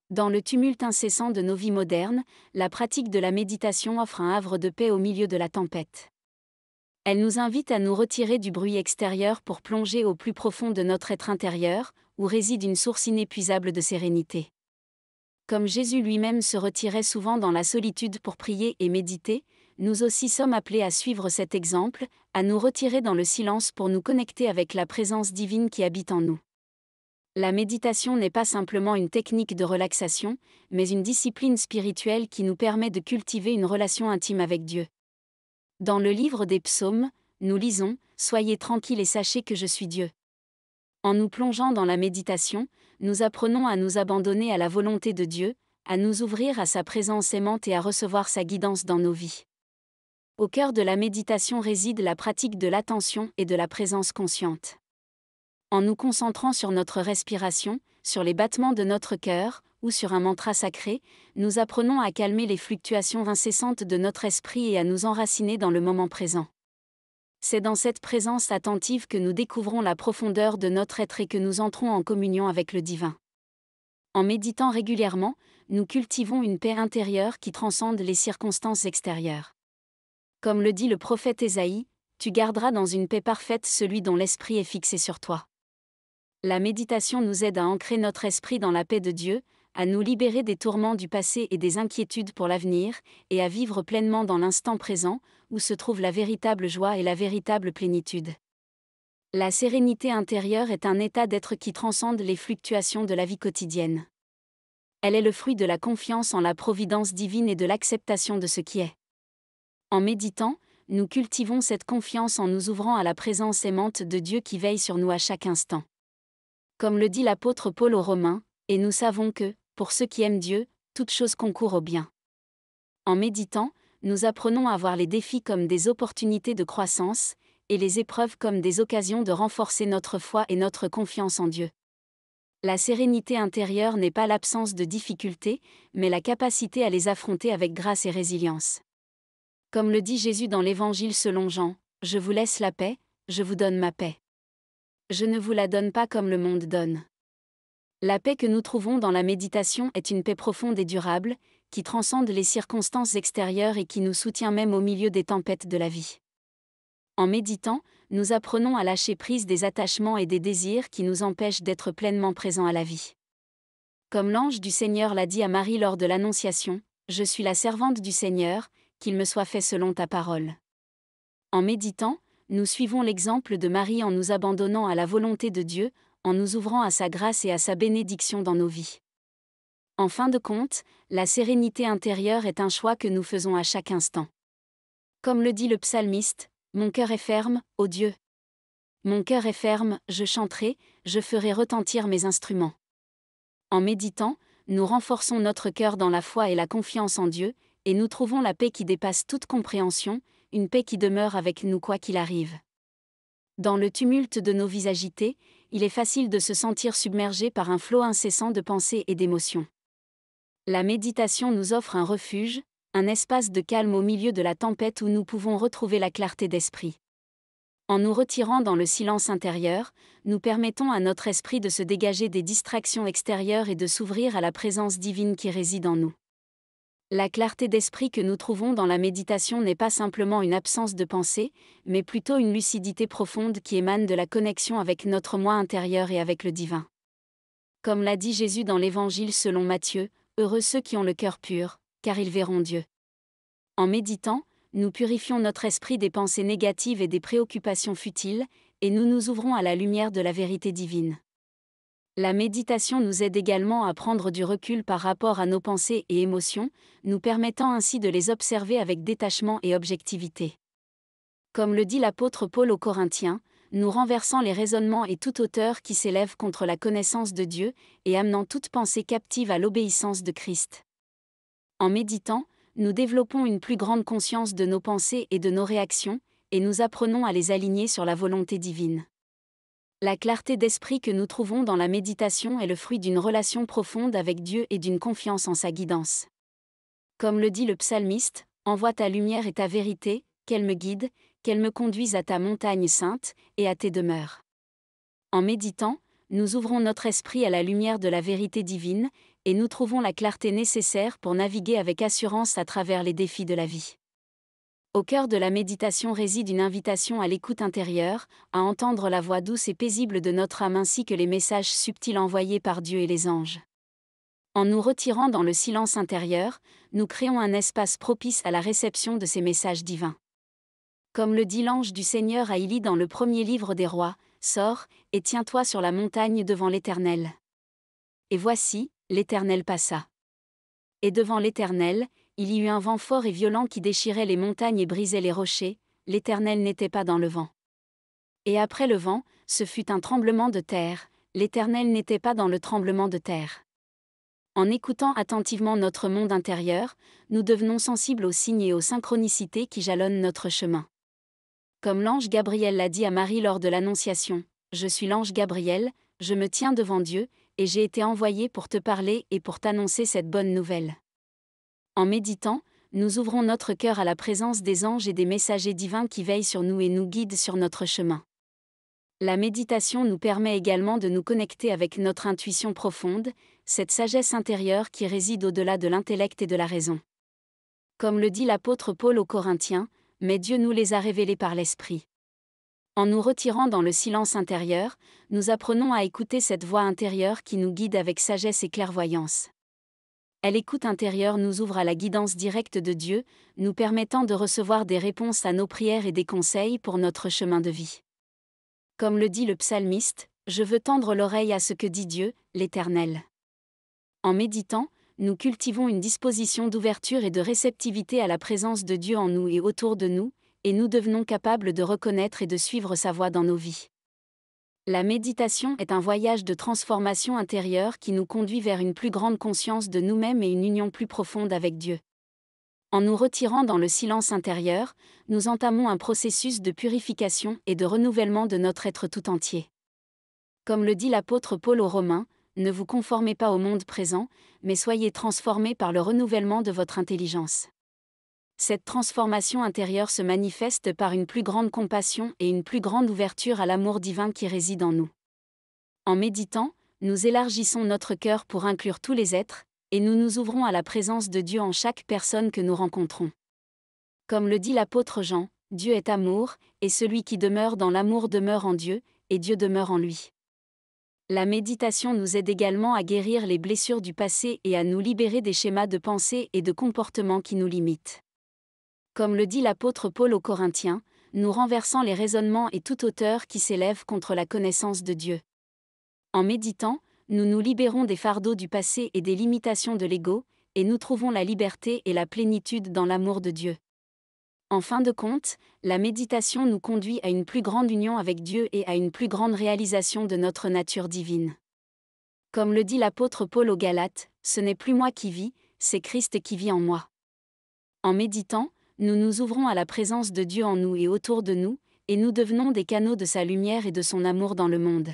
Dans le tumulte incessant de nos vies modernes, la pratique de la méditation offre un havre de paix au milieu de la tempête. Elle nous invite à nous retirer du bruit extérieur pour plonger au plus profond de notre être intérieur, où réside une source inépuisable de sérénité. Comme Jésus lui-même se retirait souvent dans la solitude pour prier et méditer, nous aussi sommes appelés à suivre cet exemple, à nous retirer dans le silence pour nous connecter avec la présence divine qui habite en nous. La méditation n'est pas simplement une technique de relaxation, mais une discipline spirituelle qui nous permet de cultiver une relation intime avec Dieu. Dans le livre des Psaumes, nous lisons « Soyez tranquilles et sachez que je suis Dieu ». En nous plongeant dans la méditation, nous apprenons à nous abandonner à la volonté de Dieu, à nous ouvrir à sa présence aimante et à recevoir sa guidance dans nos vies. Au cœur de la méditation réside la pratique de l'attention et de la présence consciente. En nous concentrant sur notre respiration, sur les battements de notre cœur, ou sur un mantra sacré, nous apprenons à calmer les fluctuations incessantes de notre esprit et à nous enraciner dans le moment présent. C'est dans cette présence attentive que nous découvrons la profondeur de notre être et que nous entrons en communion avec le divin. En méditant régulièrement, nous cultivons une paix intérieure qui transcende les circonstances extérieures. Comme le dit le prophète Ésaïe, « Tu garderas dans une paix parfaite celui dont l'esprit est fixé sur toi ». La méditation nous aide à ancrer notre esprit dans la paix de Dieu, à nous libérer des tourments du passé et des inquiétudes pour l'avenir, et à vivre pleinement dans l'instant présent, où se trouve la véritable joie et la véritable plénitude. La sérénité intérieure est un état d'être qui transcende les fluctuations de la vie quotidienne. Elle est le fruit de la confiance en la providence divine et de l'acceptation de ce qui est. En méditant, nous cultivons cette confiance en nous ouvrant à la présence aimante de Dieu qui veille sur nous à chaque instant. Comme le dit l'apôtre Paul aux Romains, et nous savons que, pour ceux qui aiment Dieu, toute chose concourt au bien. En méditant, nous apprenons à voir les défis comme des opportunités de croissance, et les épreuves comme des occasions de renforcer notre foi et notre confiance en Dieu. La sérénité intérieure n'est pas l'absence de difficultés, mais la capacité à les affronter avec grâce et résilience. Comme le dit Jésus dans l'Évangile selon Jean, « Je vous laisse la paix, je vous donne ma paix. Je ne vous la donne pas comme le monde donne. » La paix que nous trouvons dans la méditation est une paix profonde et durable, qui transcende les circonstances extérieures et qui nous soutient même au milieu des tempêtes de la vie. En méditant, nous apprenons à lâcher prise des attachements et des désirs qui nous empêchent d'être pleinement présents à la vie. Comme l'ange du Seigneur l'a dit à Marie lors de l'Annonciation, « Je suis la servante du Seigneur, qu'il me soit fait selon ta parole. » En méditant, nous suivons l'exemple de Marie en nous abandonnant à la volonté de Dieu, en nous ouvrant à sa grâce et à sa bénédiction dans nos vies. En fin de compte, la sérénité intérieure est un choix que nous faisons à chaque instant. Comme le dit le psalmiste, « Mon cœur est ferme, ô Dieu. Mon cœur est ferme, je chanterai, je ferai retentir mes instruments. » En méditant, nous renforçons notre cœur dans la foi et la confiance en Dieu, et nous trouvons la paix qui dépasse toute compréhension, une paix qui demeure avec nous quoi qu'il arrive. Dans le tumulte de nos vies agitées, il est facile de se sentir submergé par un flot incessant de pensées et d'émotions. La méditation nous offre un refuge, un espace de calme au milieu de la tempête où nous pouvons retrouver la clarté d'esprit. En nous retirant dans le silence intérieur, nous permettons à notre esprit de se dégager des distractions extérieures et de s'ouvrir à la présence divine qui réside en nous. La clarté d'esprit que nous trouvons dans la méditation n'est pas simplement une absence de pensée, mais plutôt une lucidité profonde qui émane de la connexion avec notre moi intérieur et avec le divin. Comme l'a dit Jésus dans l'Évangile selon Matthieu, « Heureux ceux qui ont le cœur pur, car ils verront Dieu. » En méditant, nous purifions notre esprit des pensées négatives et des préoccupations futiles, et nous nous ouvrons à la lumière de la vérité divine. La méditation nous aide également à prendre du recul par rapport à nos pensées et émotions, nous permettant ainsi de les observer avec détachement et objectivité. Comme le dit l'apôtre Paul aux Corinthiens, nous renversant les raisonnements et toute hauteur qui s'élève contre la connaissance de Dieu, et amenant toute pensée captive à l'obéissance de Christ. En méditant, nous développons une plus grande conscience de nos pensées et de nos réactions, et nous apprenons à les aligner sur la volonté divine. La clarté d'esprit que nous trouvons dans la méditation est le fruit d'une relation profonde avec Dieu et d'une confiance en sa guidance. Comme le dit le psalmiste, « Envoie ta lumière et ta vérité, qu'elle me guide, qu'elle me conduise à ta montagne sainte, et à tes demeures. » En méditant, nous ouvrons notre esprit à la lumière de la vérité divine, et nous trouvons la clarté nécessaire pour naviguer avec assurance à travers les défis de la vie. Au cœur de la méditation réside une invitation à l'écoute intérieure, à entendre la voix douce et paisible de notre âme ainsi que les messages subtils envoyés par Dieu et les anges. En nous retirant dans le silence intérieur, nous créons un espace propice à la réception de ces messages divins. Comme le dit l'ange du Seigneur à Élie dans le premier livre des rois, « Sors, et tiens-toi sur la montagne devant l'Éternel. » Et voici, l'Éternel passa. Et devant l'Éternel, il y eut un vent fort et violent qui déchirait les montagnes et brisait les rochers, l'Éternel n'était pas dans le vent. Et après le vent, ce fut un tremblement de terre, l'Éternel n'était pas dans le tremblement de terre. En écoutant attentivement notre monde intérieur, nous devenons sensibles aux signes et aux synchronicités qui jalonnent notre chemin. Comme l'ange Gabriel l'a dit à Marie lors de l'Annonciation, « Je suis l'ange Gabriel, je me tiens devant Dieu, et j'ai été envoyé pour te parler et pour t'annoncer cette bonne nouvelle. » En méditant, nous ouvrons notre cœur à la présence des anges et des messagers divins qui veillent sur nous et nous guident sur notre chemin. La méditation nous permet également de nous connecter avec notre intuition profonde, cette sagesse intérieure qui réside au-delà de l'intellect et de la raison. Comme le dit l'apôtre Paul aux Corinthiens, « Mais Dieu nous les a révélés par l'Esprit. » En nous retirant dans le silence intérieur, nous apprenons à écouter cette voix intérieure qui nous guide avec sagesse et clairvoyance. L'écoute intérieure nous ouvre à la guidance directe de Dieu, nous permettant de recevoir des réponses à nos prières et des conseils pour notre chemin de vie. Comme le dit le psalmiste, « Je veux tendre l'oreille à ce que dit Dieu, l'Éternel. » En méditant, nous cultivons une disposition d'ouverture et de réceptivité à la présence de Dieu en nous et autour de nous, et nous devenons capables de reconnaître et de suivre sa voix dans nos vies. La méditation est un voyage de transformation intérieure qui nous conduit vers une plus grande conscience de nous-mêmes et une union plus profonde avec Dieu. En nous retirant dans le silence intérieur, nous entamons un processus de purification et de renouvellement de notre être tout entier. Comme le dit l'apôtre Paul aux Romains, « Ne vous conformez pas au monde présent, mais soyez transformés par le renouvellement de votre intelligence. » Cette transformation intérieure se manifeste par une plus grande compassion et une plus grande ouverture à l'amour divin qui réside en nous. En méditant, nous élargissons notre cœur pour inclure tous les êtres, et nous nous ouvrons à la présence de Dieu en chaque personne que nous rencontrons. Comme le dit l'apôtre Jean, « Dieu est amour, et celui qui demeure dans l'amour demeure en Dieu, et Dieu demeure en lui. » La méditation nous aide également à guérir les blessures du passé et à nous libérer des schémas de pensée et de comportement qui nous limitent. Comme le dit l'apôtre Paul aux Corinthiens, nous renversons les raisonnements et toute hauteur qui s'élève contre la connaissance de Dieu. En méditant, nous nous libérons des fardeaux du passé et des limitations de l'ego, et nous trouvons la liberté et la plénitude dans l'amour de Dieu. En fin de compte, la méditation nous conduit à une plus grande union avec Dieu et à une plus grande réalisation de notre nature divine. Comme le dit l'apôtre Paul aux Galates, « Ce n'est plus moi qui vis, c'est Christ qui vit en moi. » En méditant, nous nous ouvrons à la présence de Dieu en nous et autour de nous, et nous devenons des canaux de sa lumière et de son amour dans le monde.